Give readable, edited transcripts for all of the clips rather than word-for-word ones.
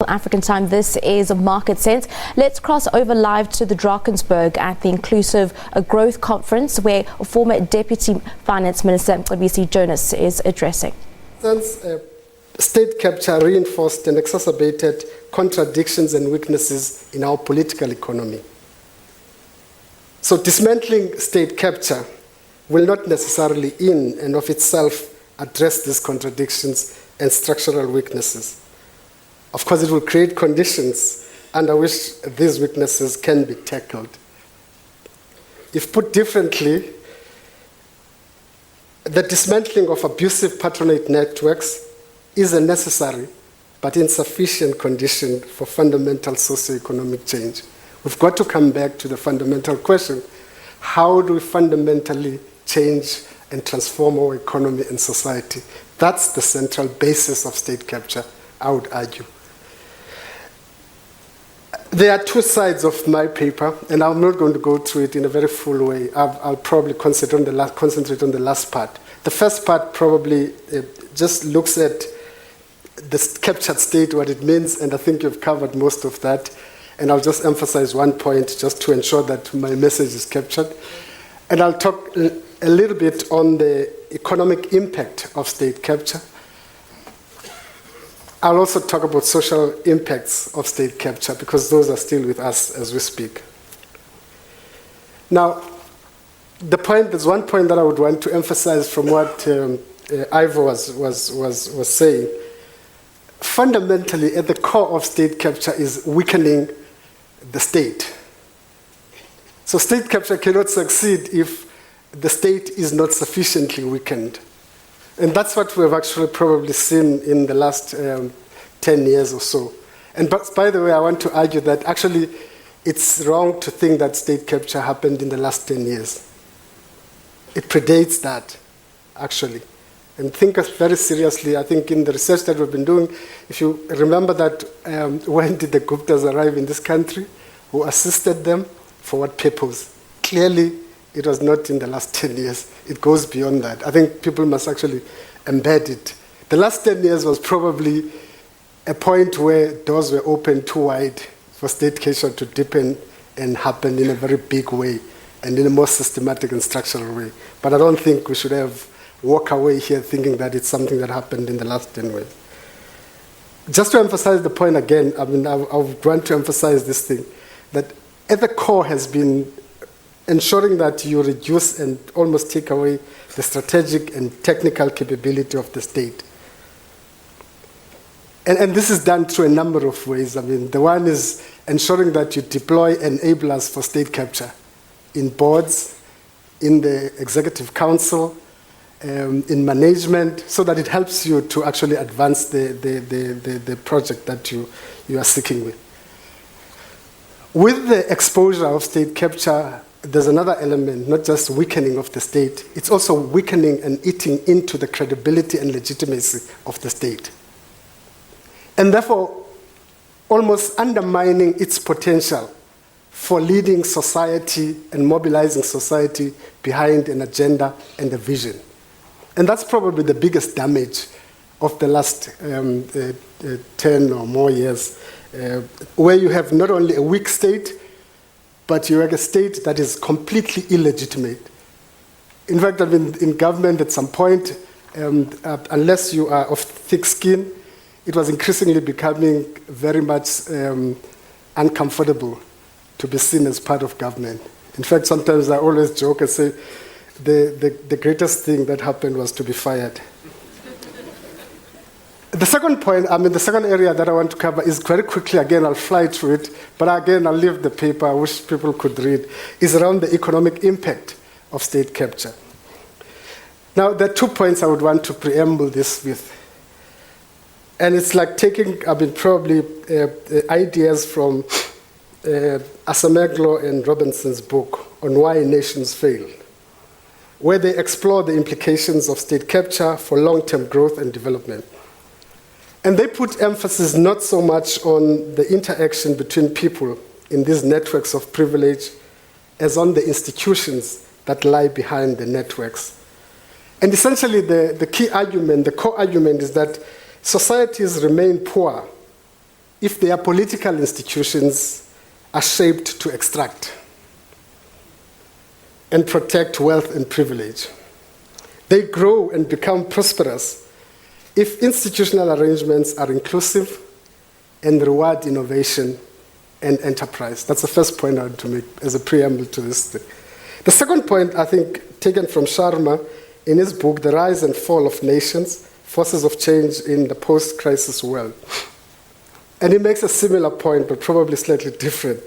African time. This is Market Sense. Let's cross over live to the Drakensberg at the Inclusive Growth Conference, where former Deputy Finance Minister Mcebisi Jonas is addressing. Since state capture reinforced and exacerbated contradictions and weaknesses in our political economy. So dismantling state capture will not necessarily in and of itself address these contradictions and structural weaknesses. Of course, it will create conditions under which these weaknesses can be tackled. If put differently, the dismantling of abusive patronage networks is a necessary but insufficient condition for fundamental socio-economic change. We've got to come back to the fundamental question: how do we fundamentally change and transform our economy and society? That's the central basis of state capture, I would argue. There are two sides of my paper, and I'm not going to go through it in a very full way. I'll probably concentrate on the last part. The first part probably just looks at the captured state, what it means, and I think you've covered most of that. And I'll just emphasize one point just to ensure that my message is captured. And I'll talk a little bit on the economic impact of state capture. I'll also talk about social impacts of state capture, because those are still with us as we speak. Now, there's one point that I would want to emphasize from what Ivo was saying. Fundamentally, at the core of state capture is weakening the state. So state capture cannot succeed if the state is not sufficiently weakened. And that's what we've actually probably seen in the last 10 years or so. And by the way, I want to argue that actually it's wrong to think that state capture happened in the last 10 years. It predates that, actually. And think very seriously, I think in the research that we've been doing, if you remember that when did the Guptas arrive in this country, who assisted them, for what purpose? Clearly, it was not in the last 10 years. It goes beyond that. I think people must actually embed it. The last 10 years was probably a point where doors were opened too wide for state capture to deepen and happen in a very big way and in a more systematic and structural way. But I don't think we should have walk away here thinking that it's something that happened in the last 10 years. Just to emphasize the point again, I want to emphasize this thing, that at the core has been ensuring that you reduce and almost take away the strategic and technical capability of the state. And this is done through a number of ways. The one is ensuring that you deploy enablers for state capture in boards, in the executive council, in management, so that it helps you to actually advance the project that you are seeking with. With the exposure of state capture, there's another element, not just weakening of the state, it's also weakening and eating into the credibility and legitimacy of the state. And therefore, almost undermining its potential for leading society and mobilizing society behind an agenda and a vision. And that's probably the biggest damage of the last 10 or more years, where you have not only a weak state, but you have a state that is completely illegitimate. In fact, in government at some point, unless you are of thick skin, it was increasingly becoming very much uncomfortable to be seen as part of government. In fact, sometimes I always joke and say, the greatest thing that happened was to be fired. The second point, the second area that I want to cover is very quickly, again, I'll fly through it, but again, I'll leave the paper, I wish people could read, is around the economic impact of state capture. Now, there are 2 points I would want to preamble this with. And it's like taking, probably ideas from Asameglo and Robinson's book on why nations fail, where they explore the implications of state capture for long-term growth and development. And they put emphasis not so much on the interaction between people in these networks of privilege as on the institutions that lie behind the networks. And essentially the key argument, the core argument is that societies remain poor if their political institutions are shaped to extract and protect wealth and privilege. They grow and become prosperous if institutional arrangements are inclusive and reward innovation and enterprise. That's the first point I want to make as a preamble to this thing. The second point, I think, taken from Sharma in his book, The Rise and Fall of Nations, Forces of Change in the Post-Crisis World. And he makes a similar point, but probably slightly different.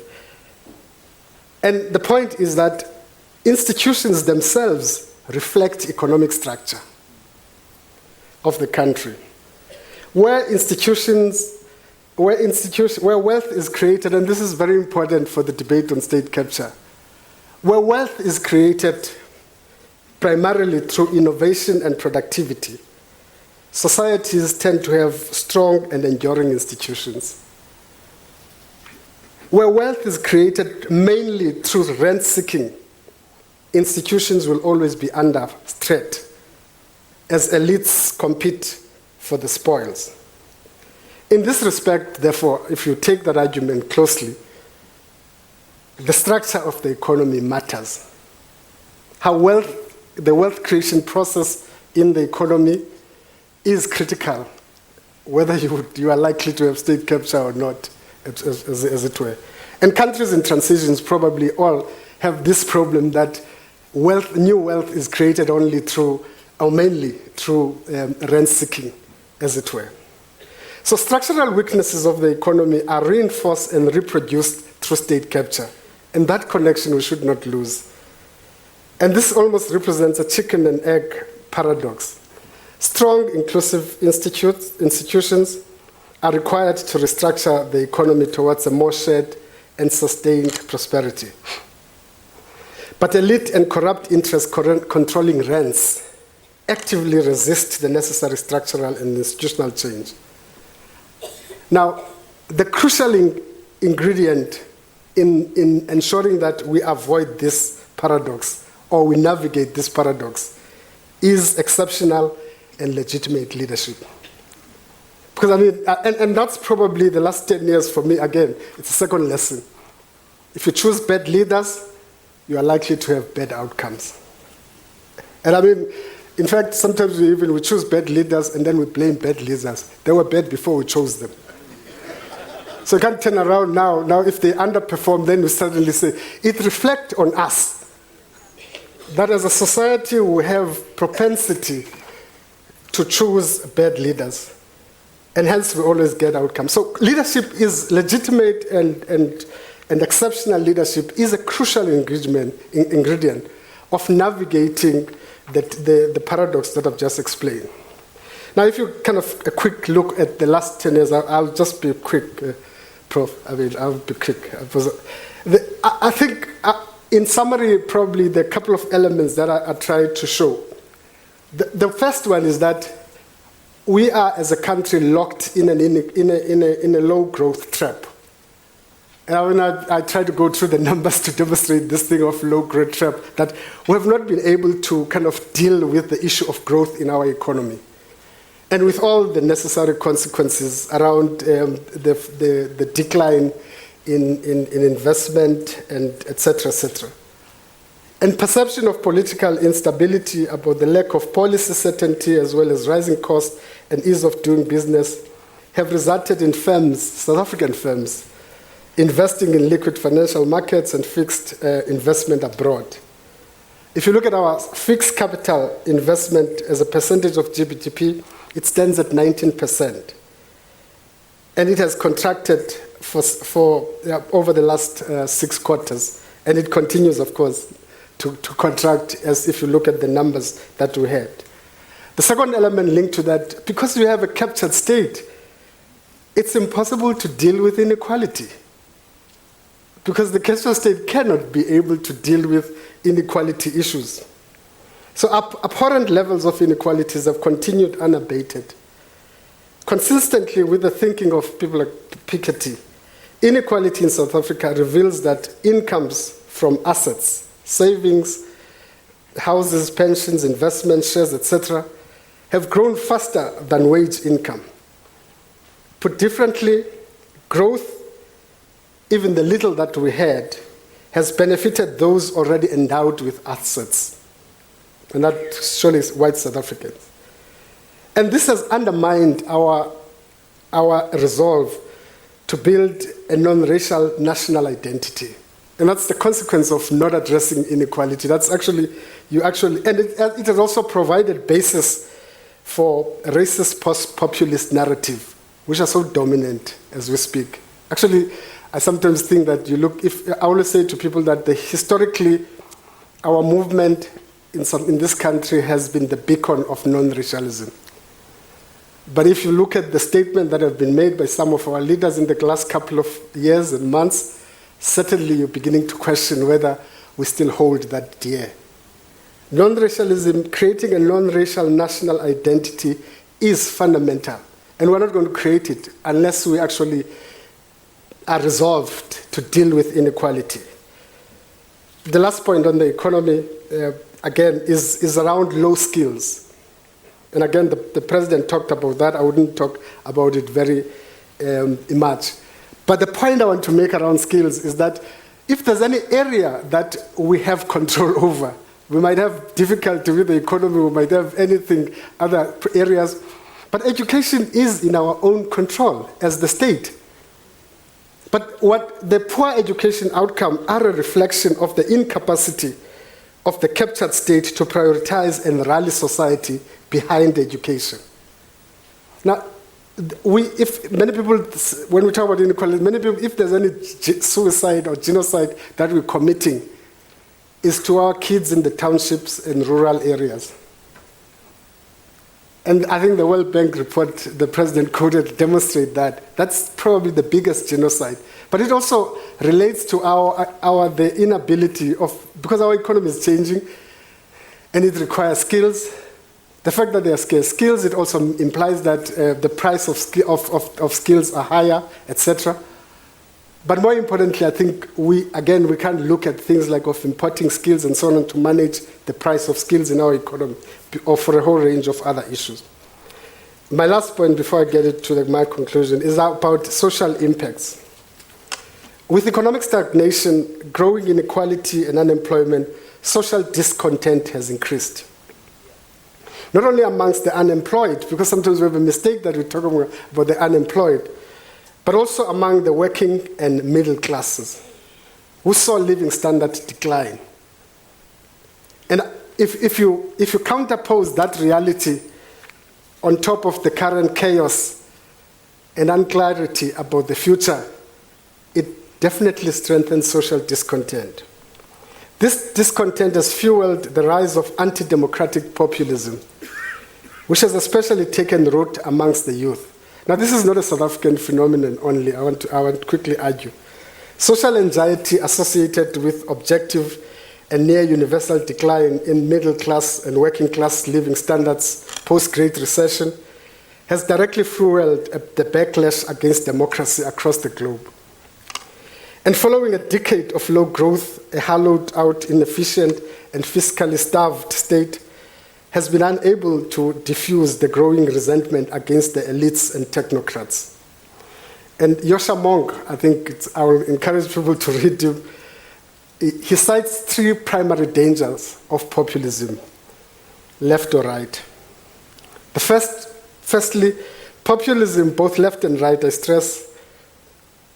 And the point is that institutions themselves reflect economic structure of the country. Where wealth is created, and this is very important for the debate on state capture, where wealth is created primarily through innovation and productivity, societies tend to have strong and enduring institutions. Where wealth is created mainly through rent-seeking, institutions will always be under threat as elites compete for the spoils. In this respect, therefore, if you take that argument closely, the structure of the economy matters. How the wealth creation process in the economy is critical, whether you are likely to have state capture or not, as it were. And countries in transitions probably all have this problem that new wealth is created only through, or mainly through rent-seeking, as it were. So structural weaknesses of the economy are reinforced and reproduced through state capture. And that connection we should not lose. And this almost represents a chicken and egg paradox. Strong, inclusive institutions are required to restructure the economy towards a more shared and sustained prosperity. But elite and corrupt interests controlling rents actively resist the necessary structural and institutional change. Now, the crucial ingredient in ensuring that we avoid this paradox or we navigate this paradox is exceptional and legitimate leadership. Because I mean, and that's probably the last 10 years for me, again, it's a second lesson. If you choose bad leaders, you are likely to have bad outcomes. And I mean, in fact, sometimes we choose bad leaders and then we blame bad leaders. They were bad before we chose them. So you can't turn around now. Now, if they underperform, then we suddenly say, it reflects on us. That as a society, we have propensity to choose bad leaders. And hence, we always get outcomes. So leadership is legitimate and exceptional leadership is a crucial ingredient of navigating the paradox that I've just explained. Now, if you kind of a quick look at the last 10 years, I'll just be quick, Prof. I mean, I'll be quick. I think, in summary, probably the couple of elements that I tried to show. The first one is that we are, as a country, locked in a low-growth trap. And I try to go through the numbers to demonstrate this thing of low-growth trap, that we have not been able to kind of deal with the issue of growth in our economy. And with all the necessary consequences around the decline in investment and et cetera, et cetera. And perception of political instability about the lack of policy certainty as well as rising costs and ease of doing business have resulted in firms, South African firms, investing in liquid financial markets and fixed investment abroad. If you look at our fixed capital investment as a percentage of GDP, it stands at 19%. And it has contracted for over the last 6 quarters. And it continues, of course, to contract as if you look at the numbers that we had. The second element linked to that, because we have a captured state, it's impossible to deal with inequality. Because the captured state cannot be able to deal with inequality issues. So abhorrent levels of inequalities have continued unabated. Consistently with the thinking of people like Piketty, inequality in South Africa reveals that incomes from assets, savings, houses, pensions, investments, shares, etc., have grown faster than wage income. Put differently, Growth, even the little that we had, has benefited those already endowed with assets. And that surely is white South Africans. And this has undermined our resolve to build a non-racial national identity. And that's the consequence of not addressing inequality. That's actually, and it has also provided basis for a racist post-populist narrative, which are so dominant as we speak. Actually, I sometimes think that I always say to people that historically, our movement in this country has been the beacon of non-racialism. But if you look at the statement that have been made by some of our leaders in the last couple of years and months, certainly you're beginning to question whether we still hold that dear. Non-racialism, creating a non-racial national identity is fundamental. And we're not going to create it unless we actually are resolved to deal with inequality. The last point on the economy, again, is around low skills. And again, the president talked about that. I wouldn't talk about it very much. But the point I want to make around skills is that if there's any area that we have control over, we might have difficulty with the economy, we might have other areas, but education is in our own control as the state. But what the poor education outcome are a reflection of the incapacity of the captured state to prioritize and rally society behind education. Now, if many people, when we talk about inequality, many people, if there's any suicide or genocide that we're committing, is to our kids in the townships and rural areas. And I think the World Bank report the president quoted demonstrate that. That's probably the biggest genocide. But it also relates to the inability because our economy is changing and it requires skills. The fact that there are scarce skills, it also implies that the price of skills are higher, etc. But more importantly, I think we can't look at things like of importing skills and so on to manage the price of skills in our economy, or for a whole range of other issues. My last point before I get to my conclusion is about social impacts. With economic stagnation, growing inequality and unemployment, social discontent has increased. Not only amongst the unemployed, because sometimes we have a mistake that we're talking about the unemployed, but also among the working and middle classes, who saw living standard decline. And if you counterpose that reality on top of the current chaos and unclarity about the future, it definitely strengthens social discontent. This discontent has fueled the rise of anti-democratic populism, which has especially taken root amongst the youth. Now, this is not a South African phenomenon only, I want to quickly argue. Social anxiety associated with objective and near universal decline in middle class and working class living standards post-Great Recession has directly fueled the backlash against democracy across the globe. And following a decade of low growth, a hollowed out, inefficient, and fiscally starved state has been unable to diffuse the growing resentment against the elites and technocrats. And Yosha Monk, I think I will encourage people to read him. He cites three primary dangers of populism, left or right. Firstly, populism, both left and right, I stress,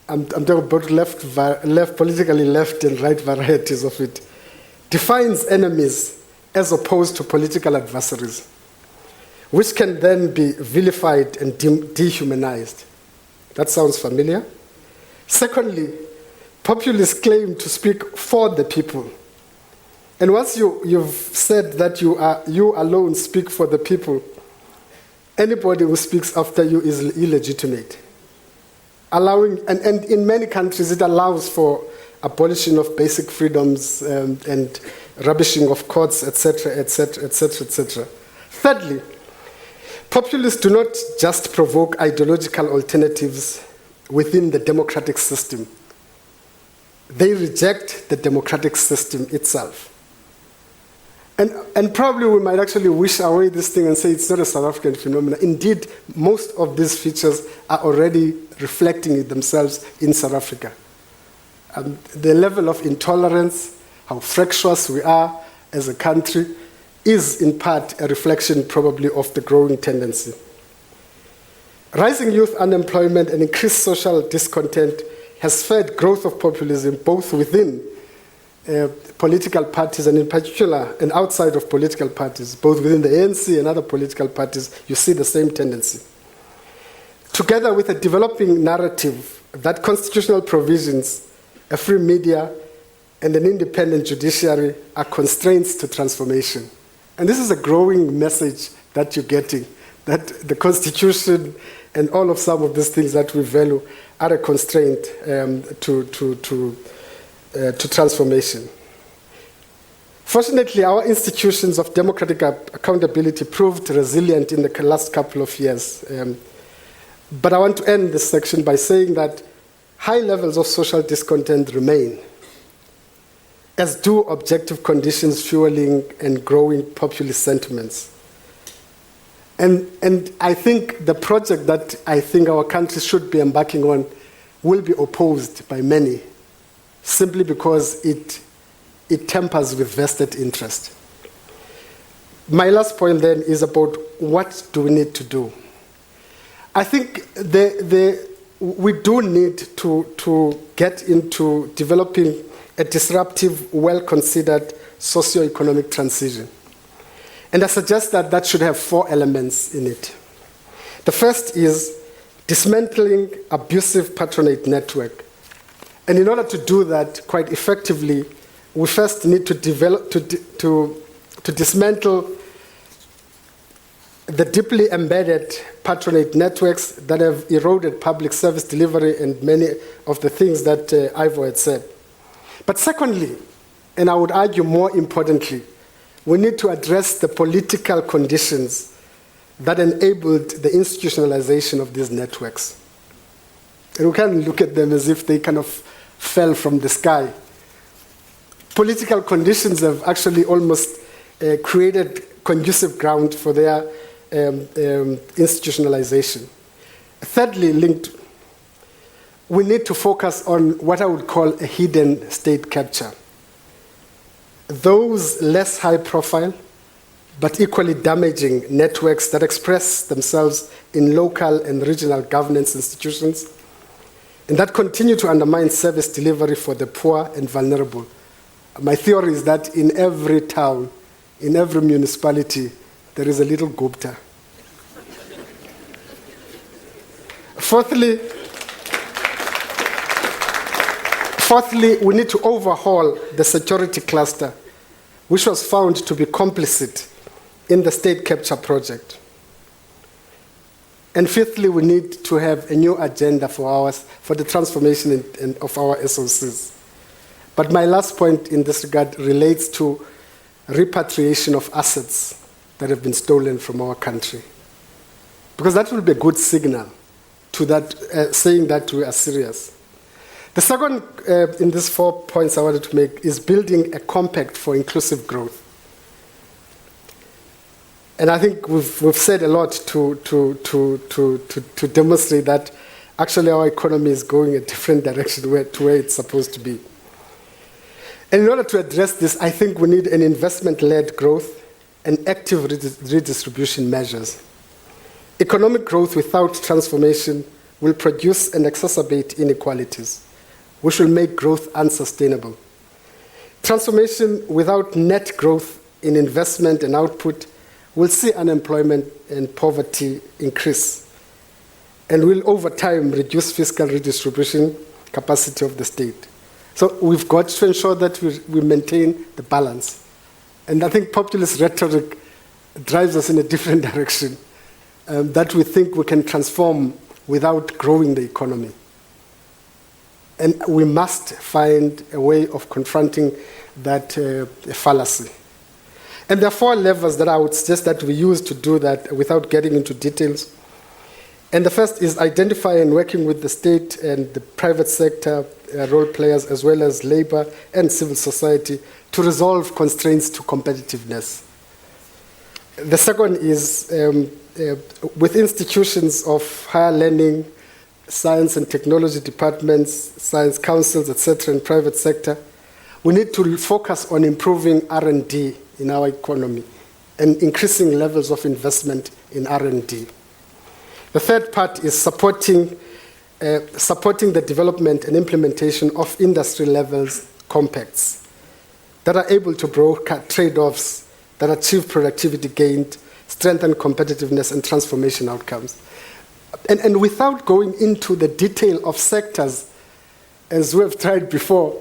I'm talking about left, politically left and right varieties of it, defines enemies as opposed to political adversaries, which can then be vilified and dehumanized. That sounds familiar. Secondly, populists claim to speak for the people. And once you've said that you alone speak for the people, anybody who speaks after you is illegitimate. And in many countries, it allows for abolition of basic freedoms and rubbishing of courts, etc., etc., etc., etc. Thirdly, populists do not just provoke ideological alternatives within the democratic system. They reject the democratic system itself. And probably we might actually wish away this thing and say it's not a South African phenomenon. Indeed, most of these features are already reflecting themselves in South Africa. The level of intolerance, how fractious we are as a country, is in part a reflection probably of the growing tendency. Rising youth unemployment and increased social discontent has fed growth of populism both within political parties and in particular and outside of political parties, both within the ANC and other political parties. You see the same tendency. Together with a developing narrative that constitutional provisions, a free media, and an independent judiciary are constraints to transformation. And this is a growing message that you're getting, that the Constitution and all of some of these things that we value are a constraint to transformation. Fortunately, our institutions of democratic accountability proved resilient in the last couple of years. But I want to end this section by saying that high levels of social discontent remain, as do objective conditions fueling and growing populist sentiments. And I think the project that I think our country should be embarking on will be opposed by many, simply because it tampers with vested interest. My last point then is about what do we need to do. I think we do need to get into developing a disruptive, well-considered socio-economic transition. And I suggest that that should have 4 elements in it. The first is dismantling abusive patronage network. And in order to do that quite effectively, we first need to develop, to dismantle the deeply embedded patronage networks that have eroded public service delivery and many of the things that Ivo had said. But secondly, and I would argue more importantly, we need to address the political conditions that enabled the institutionalization of these networks. And we can't look at them as if they kind of fell from the sky. Political conditions have actually almost created conducive ground for their institutionalization. Thirdly, linked, we need to focus on what I would call a hidden state capture. Those less high profile, but equally damaging networks that express themselves in local and regional governance institutions, and that continue to undermine service delivery for the poor and vulnerable. My theory is that in every town, in every municipality, there is a little Gupta. Fourthly, we need to overhaul the security cluster, which was found to be complicit in the state capture project. And fifthly, we need to have a new agenda for the transformation of our SOCs. But my last point in this regard relates to repatriation of assets that have been stolen from our country. Because that will be a good signal to that, saying that we are serious. The second in these 4 points I wanted to make is building a compact for inclusive growth. And I think we've said a lot to demonstrate that actually our economy is going a different direction to where it's supposed to be. And in order to address this, I think we need an investment-led growth and active redistribution measures. Economic growth without transformation will produce and exacerbate inequalities, which will make growth unsustainable. Transformation without net growth in investment and output will see unemployment and poverty increase, and will over time reduce fiscal redistribution capacity of the state. So we've got to ensure that we maintain the balance. And I think populist rhetoric drives us in a different direction, that we think we can transform without growing the economy. And we must find a way of confronting that fallacy. And there are 4 levers that I would suggest that we use to do that without getting into details. And the first is identifying and working with the state and the private sector role players, as well as labor and civil society, to resolve constraints to competitiveness. The second is with institutions of higher learning, science and technology departments, science councils, etc., and private sector, we need to focus on improving R&D in our economy and increasing levels of investment in R&D. The third part is supporting the development and implementation of industry levels compacts that are able to broker trade-offs that achieve productivity gained, strengthen competitiveness, and transformation outcomes. And without going into the detail of sectors, as we have tried before,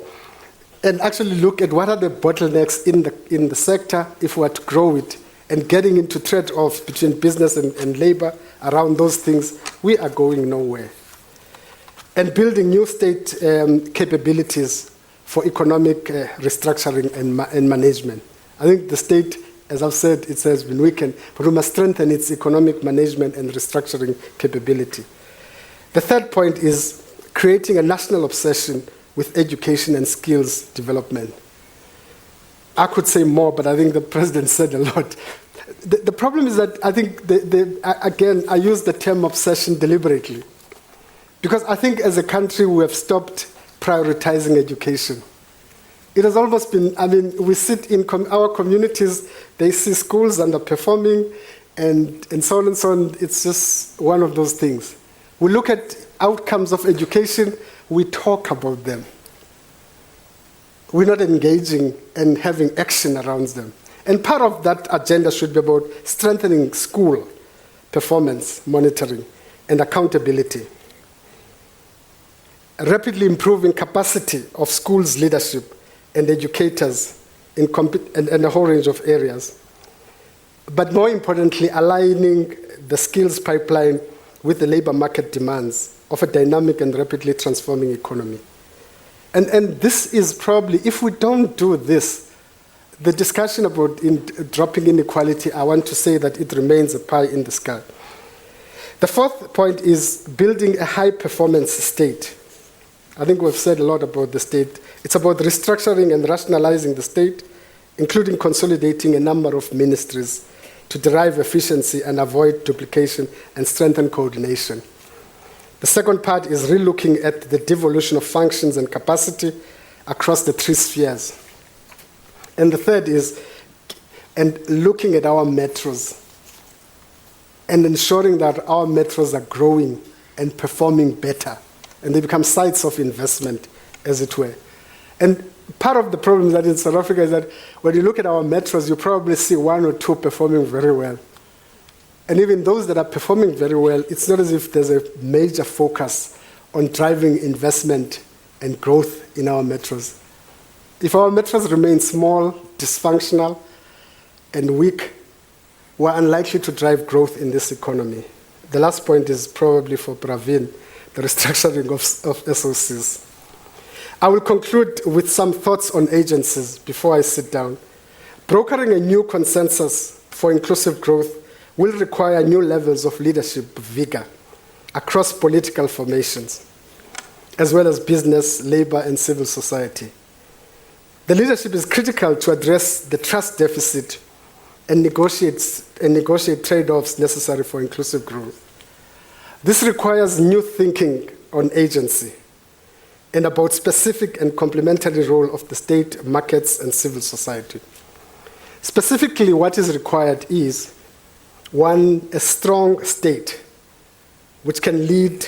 and actually look at what are the bottlenecks in the sector if we are to grow it, and getting into trade-offs between business and labor around those things, we are going nowhere. And building new state capabilities for economic restructuring and management. I think the state, as I've said, it has been weakened, but we must strengthen its economic management and restructuring capability. The third point is creating a national obsession with education and skills development. I could say more, but I think the president said a lot. The problem is that I think, again, I use the term obsession deliberately, because I think as a country we have stopped prioritizing education. It has almost been, I mean, we sit in our communities, they see schools underperforming, and so on and so on. It's just one of those things. We look at outcomes of education, we talk about them. We're not engaging and having action around them. And part of that agenda should be about strengthening school performance, monitoring, and accountability. Rapidly improving capacity of schools' leadership and educators in a whole range of areas. But more importantly, aligning the skills pipeline with the labor market demands of a dynamic and rapidly transforming economy. And this is probably, if we don't do this, the discussion about dropping inequality, I want to say that it remains a pie in the sky. The fourth point is building a high-performance state. I think we've said a lot about the state. It's about restructuring and rationalizing the state, including consolidating a number of ministries to derive efficiency and avoid duplication and strengthen coordination. The second part is relooking at the devolution of functions and capacity across the three spheres. And the third is looking at our metros and ensuring that our metros are growing and performing better, and they become sites of investment, as it were. And part of the problem that in South Africa is that when you look at our metros, you probably see one or two performing very well. And even those that are performing very well, it's not as if there's a major focus on driving investment and growth in our metros. If our metros remain small, dysfunctional, and weak, we're unlikely to drive growth in this economy. The last point is probably for Pravin, the restructuring of SOCs. I will conclude with some thoughts on agencies before I sit down. Brokering a new consensus for inclusive growth will require new levels of leadership vigor across political formations, as well as business, labor, and civil society. The leadership is critical to address the trust deficit and negotiate trade-offs necessary for inclusive growth. This requires new thinking on agency and about specific and complementary role of the state, markets, and civil society. Specifically, what is required is, one, a strong state which can lead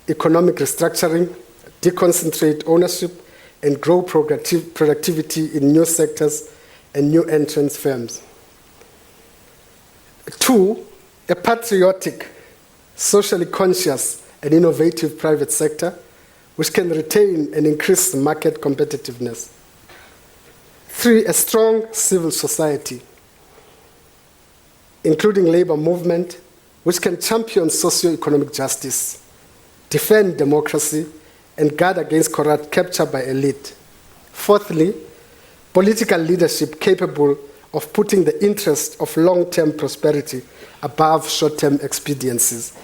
economic restructuring, deconcentrate ownership, and grow productivity in new sectors and new entrant firms. Two, a patriotic, socially conscious, and innovative private sector which can retain and increase market competitiveness. Three, a strong civil society, including labor movement, which can champion socio-economic justice, defend democracy, and guard against corrupt capture by elite. Fourthly, political leadership capable of putting the interest of long-term prosperity above short-term expediencies.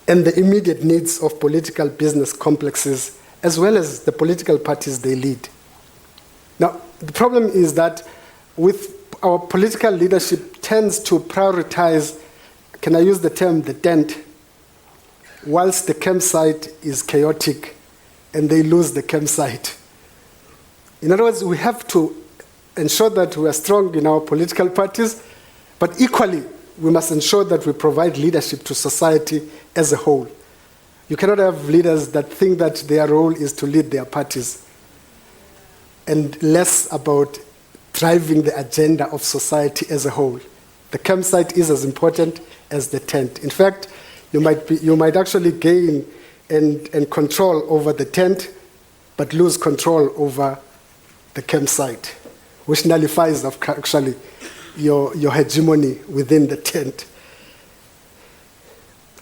and the immediate needs of political business complexes, as well as the political parties they lead. Now, the problem is that with our political leadership tends to prioritize, can I use the term, the tent, whilst the campsite is chaotic and they lose the campsite. In other words, we have to ensure that we are strong in our political parties, but equally, we must ensure that we provide leadership to society as a whole. You cannot have leaders that think that their role is to lead their parties and less about driving the agenda of society as a whole. The campsite is as important as the tent. In fact, you might actually gain and control over the tent, but lose control over the campsite, which nullifies actually your hegemony within the tent.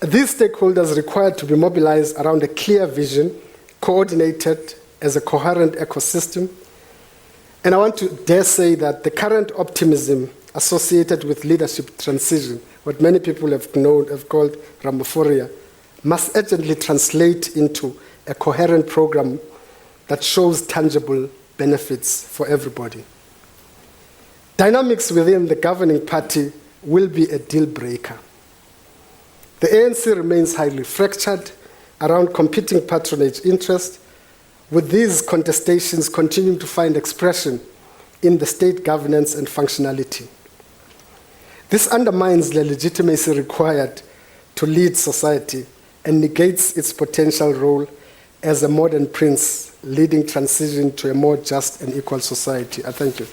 These stakeholders require to be mobilized around a clear vision, coordinated as a coherent ecosystem. And I want to dare say that the current optimism associated with leadership transition, what many people have called Ramaphoria, must urgently translate into a coherent program that shows tangible benefits for everybody. Dynamics within the governing party will be a deal breaker. The ANC remains highly fractured around competing patronage interests, with these contestations continuing to find expression in the state governance and functionality. This undermines the legitimacy required to lead society and negates its potential role as a modern prince leading transition to a more just and equal society. I thank you.